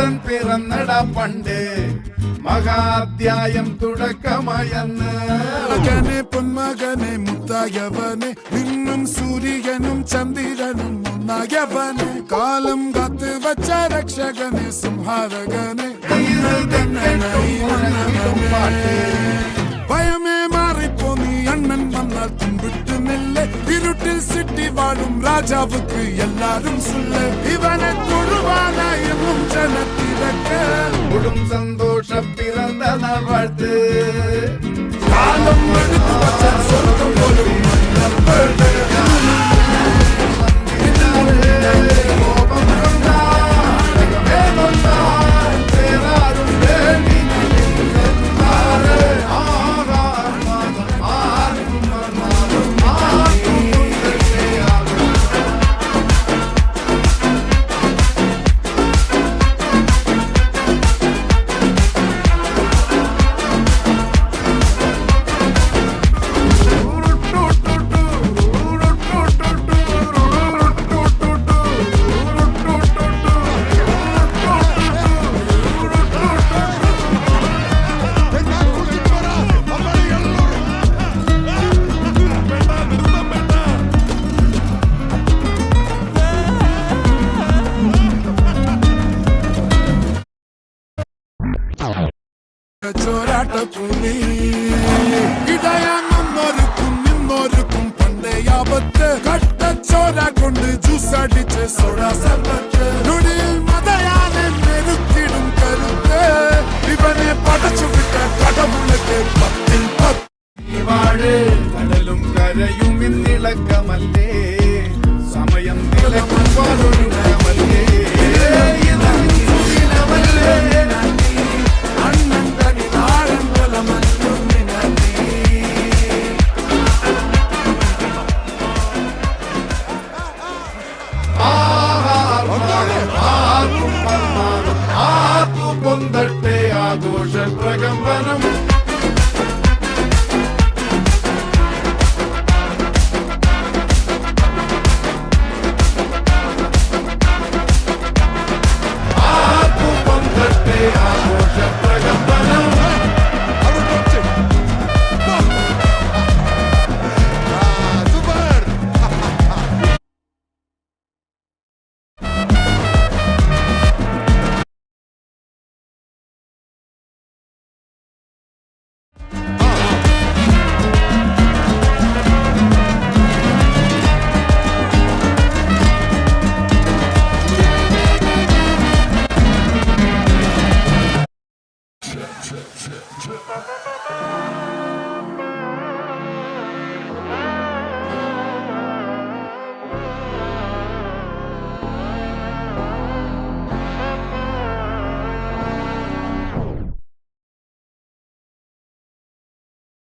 നാഥൻ പിറന്നട പണ്ട് മഹാധ്യായം തുടക്കമായെന്ന്. മകനെ പൊന്മകനെ മുത്തായവനെ നിന്നും സൂര്യനും ചന്ദ്രനും ഒന്നായവനെ കാലം കാത്ത് വച്ച രക്ഷകനെ സംഹാരകനെ ഭയമേ മാറിപ്പോ നീ അണ്ണൻ വന്നാൽ തുമ്പിട്ട് നെല്ല് ഇരുട്ടിൽ സിറ്റി വാഴും രാജാവുക്ക് എല്ലാരും സുല്ല് ഇവനെ തൊഴുവാനായും ജനത്തിരക്ക് കുടും സന്തോഷ പിറന്ന നാൾ വാഴ്ത്ത് കാലം എടുത്തു വച്ച സ്വർഗം പോലും ചോരാട്ടപ്പുലി ഇടയാന്നൊരുക്കും നിന്നൊരുക്കും പണ്ടേ ആപത്ത് കട്ടച്ചോര കൊണ്ട് ജ്യൂസ് അടിച്ച് സോഡ സർബത്ത് നൊടിയിൽ മതയാനെ മെരുക്കിടും കരുത്ത് ഇവനെ പടച്ചു വിട്ട കടവുളക്ക് 10 വാഴ് കടലും കരയും ഇന്നിളക്കമല്ലേ സമയം നിലക്കുവാനൊരുക്കമല്ലേ പൊന്തട്ടെ ആഘോഷ പ്രകമ്പനം